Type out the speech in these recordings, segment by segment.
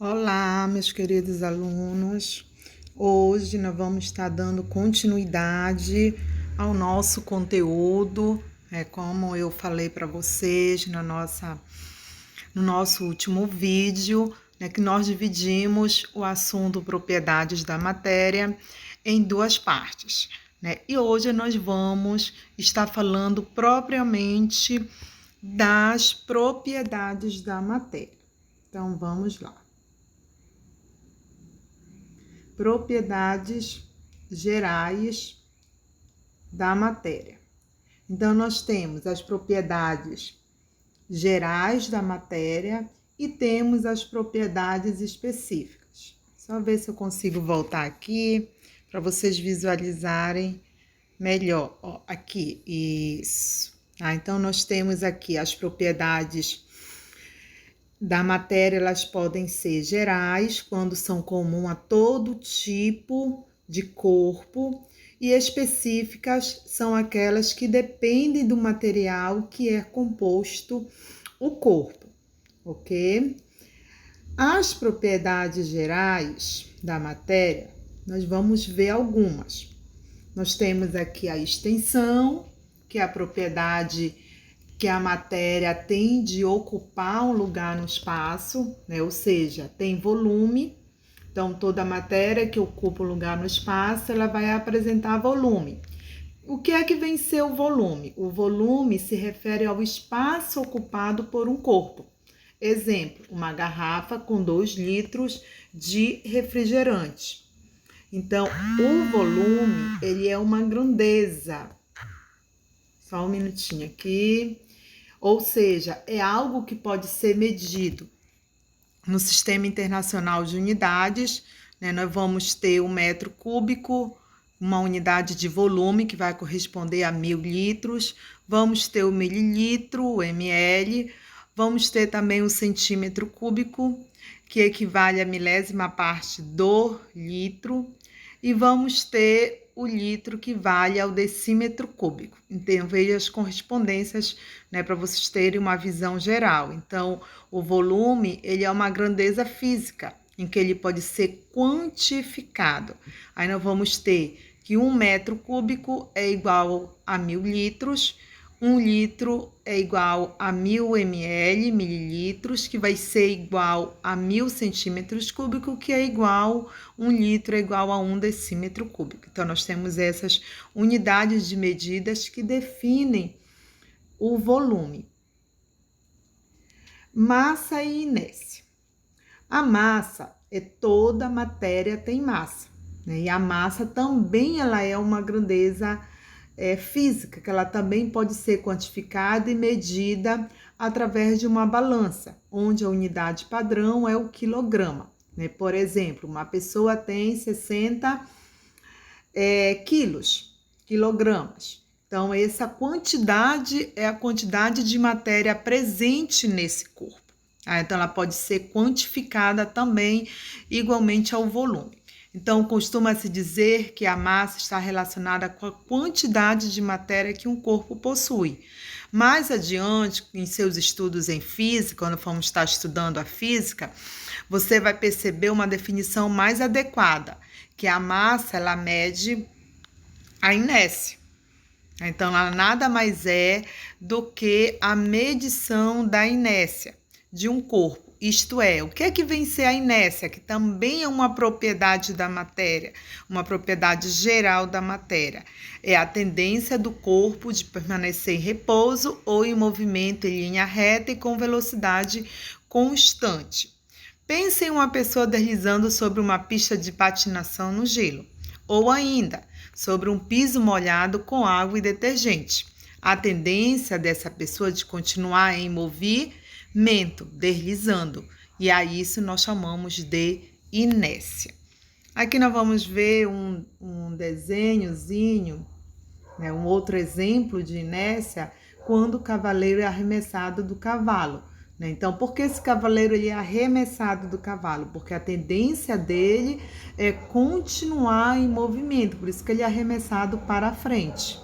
Olá, meus queridos alunos. Hoje nós vamos estar dando continuidade ao nosso conteúdo, como eu falei para vocês no nosso último vídeo, que nós dividimos o assunto propriedades da matéria em duas partes, E hoje nós vamos estar falando propriamente das propriedades da matéria. Então, vamos lá. Propriedades gerais da matéria. Então, nós temos as propriedades gerais da matéria e temos as propriedades específicas. Só ver se eu consigo voltar aqui para vocês visualizarem melhor. Ó, aqui, isso. Então, nós temos aqui as propriedades da matéria, elas podem ser gerais, quando são comuns a todo tipo de corpo, e específicas são aquelas que dependem do material que é composto o corpo, ok? As propriedades gerais da matéria, nós vamos ver algumas. Nós temos aqui a extensão, que é a propriedade que a matéria tem de ocupar um lugar no espaço, Ou seja, tem volume. Então, toda matéria que ocupa um lugar no espaço, ela vai apresentar volume. O que é que vem ser o volume? O volume se refere ao espaço ocupado por um corpo. Exemplo, uma garrafa com 2 litros de refrigerante. Então, o volume, ele é uma grandeza. Só um minutinho aqui. Ou seja, é algo que pode ser medido. No Sistema Internacional de Unidades, nós vamos ter o metro cúbico, uma unidade de volume que vai corresponder a 1000 litros. Vamos ter o mililitro, o ml. Vamos ter também o centímetro cúbico, que equivale a milésima parte do litro. E vamos ter o litro, que vale ao decímetro cúbico. Então, veja as correspondências, para vocês terem uma visão geral. Então, o volume, ele é uma grandeza física, em que ele pode ser quantificado. Aí nós vamos ter que 1 metro cúbico é igual a 1000 litros, 1 litro é igual a 1000 ml, mililitros, que vai ser igual a 1000 centímetros cúbicos, que é igual, 1 litro é igual a 1 decímetro cúbico. Então, nós temos essas unidades de medidas que definem o volume. Massa e inércia. A massa é toda matéria tem massa, E a massa também ela é uma grandeza física, que ela também pode ser quantificada e medida através de uma balança, onde a unidade padrão é o quilograma. Por exemplo, uma pessoa tem 60 quilogramas. Então, essa quantidade é a quantidade de matéria presente nesse corpo. Então, ela pode ser quantificada também igualmente ao volume. Então, costuma-se dizer que a massa está relacionada com a quantidade de matéria que um corpo possui. Mais adiante, em seus estudos em física, quando formos estar estudando a física, você vai perceber uma definição mais adequada, que a massa, ela mede a inércia. Então, ela nada mais é do que a medição da inércia de um corpo. Isto é, o que é que vem ser a inércia, que também é uma propriedade da matéria, uma propriedade geral da matéria? É a tendência do corpo de permanecer em repouso ou em movimento em linha reta e com velocidade constante. Pense em uma pessoa deslizando sobre uma pista de patinação no gelo, ou ainda sobre um piso molhado com água e detergente. A tendência dessa pessoa de continuar em movimento, deslizando, e a isso nós chamamos de inércia. Aqui nós vamos ver um desenhozinho, um outro exemplo de inércia, quando o cavaleiro é arremessado do cavalo. Então, por que esse cavaleiro ele é arremessado do cavalo? Porque a tendência dele é continuar em movimento, por isso que ele é arremessado para a frente.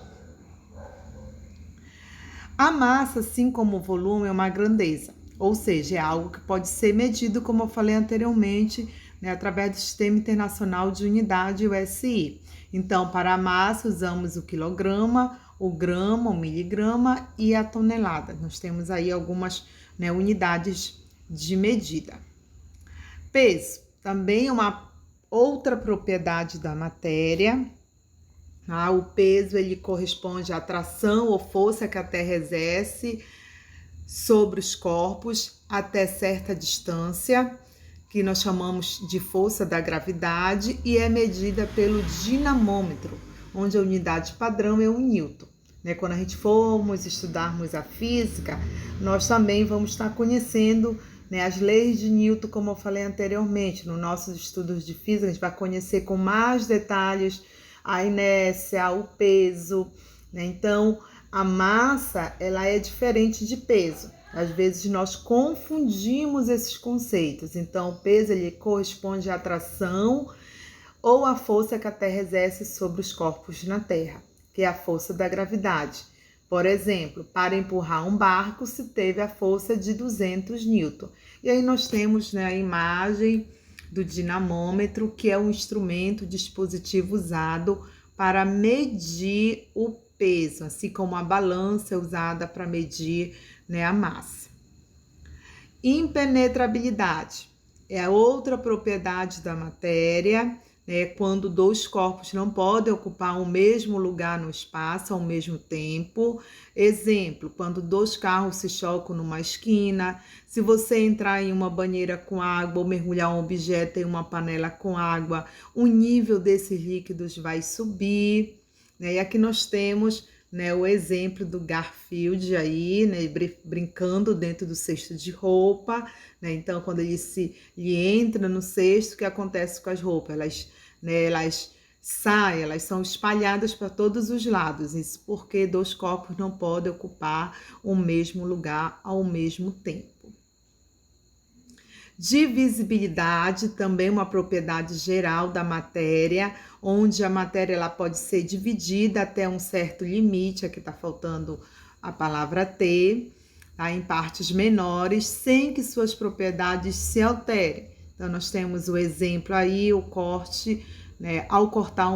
A massa, assim como o volume, é uma grandeza. Ou seja, é algo que pode ser medido, como eu falei anteriormente, né, através do Sistema Internacional de Unidade, o SI. Então, para a massa, usamos o quilograma, o grama, o miligrama e a tonelada. Nós temos aí algumas, né, unidades de medida. Peso, também é uma outra propriedade da matéria. O peso, ele corresponde à atração ou força que a Terra exerce sobre os corpos até certa distância, que nós chamamos de força da gravidade, e é medida pelo dinamômetro, onde a unidade padrão é o Newton. Quando a gente formos estudarmos a física, nós também vamos estar conhecendo, as leis de Newton, como eu falei anteriormente. Nos nossos estudos de física, a gente vai conhecer com mais detalhes a inércia, o peso, Então, a massa, ela é diferente de peso. Às vezes nós confundimos esses conceitos. Então, o peso, ele corresponde à atração ou à força que a Terra exerce sobre os corpos na Terra, que é a força da gravidade. Por exemplo, para empurrar um barco se teve a força de 200 newton. E aí nós temos, a imagem do dinamômetro, que é um instrumento, dispositivo usado para medir o peso, assim como a balança é usada para medir, a massa. Impenetrabilidade é outra propriedade da matéria, quando dois corpos não podem ocupar o mesmo lugar no espaço ao mesmo tempo. Exemplo, quando dois carros se chocam numa esquina, se você entrar em uma banheira com água ou mergulhar um objeto em uma panela com água, o nível desses líquidos vai subir. E aqui nós temos, o exemplo do Garfield aí, brincando dentro do cesto de roupa, Então, quando ele entra no cesto, o que acontece com as roupas? Elas saem, elas são espalhadas para todos os lados. Isso porque dois corpos não podem ocupar o mesmo lugar ao mesmo tempo. Divisibilidade, também uma propriedade geral da matéria, onde a matéria ela pode ser dividida até um certo limite, aqui está faltando a palavra ter, em partes menores, sem que suas propriedades se alterem. Então, nós temos o exemplo aí, o corte, ao cortar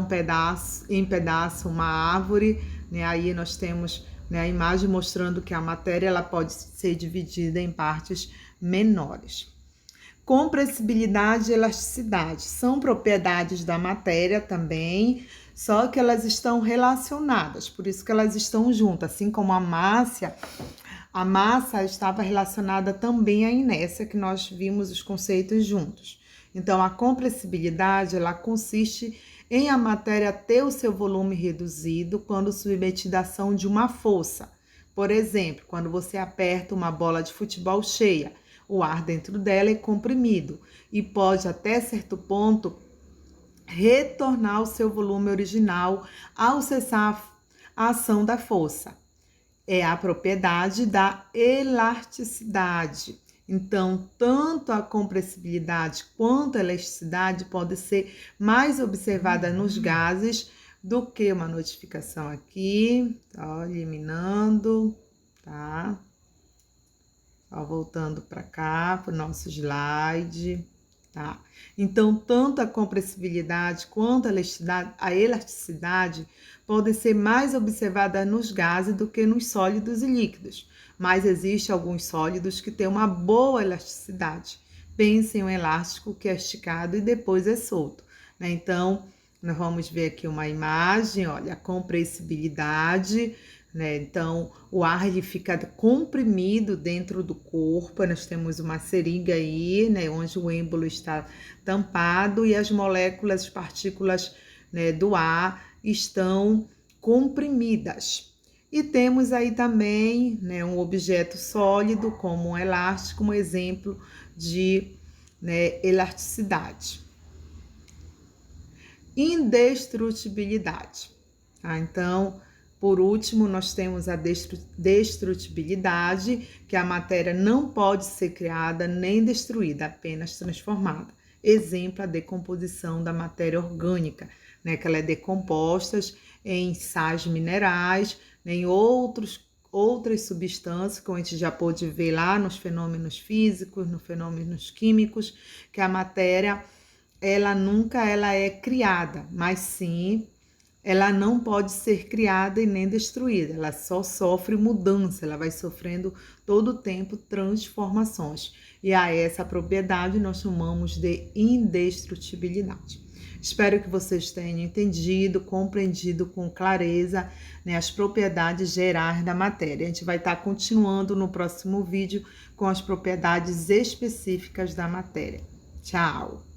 em pedaço uma árvore, aí nós temos, a imagem mostrando que a matéria ela pode ser dividida em partes menores. Compressibilidade e elasticidade são propriedades da matéria também, só que elas estão relacionadas, por isso que elas estão juntas, assim como a massa estava relacionada também à inércia, que nós vimos os conceitos juntos. Então, a compressibilidade, ela consiste em a matéria ter o seu volume reduzido quando submetida à ação de uma força. Por exemplo, quando você aperta uma bola de futebol cheia, o ar dentro dela é comprimido e pode, até certo ponto, retornar ao seu volume original ao cessar a ação da força. É a propriedade da elasticidade. Então, tanto a compressibilidade quanto a elasticidade pode ser mais observada nos gases do que uma notificação aqui, eliminando, tá? Voltando para cá, para o nosso slide, tá? Então, tanto a compressibilidade quanto a elasticidade podem ser mais observadas nos gases do que nos sólidos e líquidos, mas existem alguns sólidos que têm uma boa elasticidade. Pense em um elástico que é esticado e depois é solto, Então, nós vamos ver aqui uma imagem, olha, a compressibilidade, Então, o ar ele fica comprimido dentro do corpo. Nós temos uma seringa aí, onde o êmbolo está tampado e as moléculas, as partículas, do ar estão comprimidas. E temos aí também, um objeto sólido, como um elástico, um exemplo de, elasticidade. Indestrutibilidade. Então, por último, nós temos a destrutibilidade, que a matéria não pode ser criada nem destruída, apenas transformada. Exemplo, a decomposição da matéria orgânica, que ela é decomposta em sais minerais, em outros outras substâncias, como a gente já pôde ver lá nos fenômenos físicos, nos fenômenos químicos, que a matéria, ela nunca é criada, mas sim, ela não pode ser criada e nem destruída, ela só sofre mudança, ela vai sofrendo todo o tempo transformações. E a essa propriedade nós chamamos de indestrutibilidade. Espero que vocês tenham entendido, compreendido com clareza, né, as propriedades gerais da matéria. A gente vai estar continuando no próximo vídeo com as propriedades específicas da matéria. Tchau!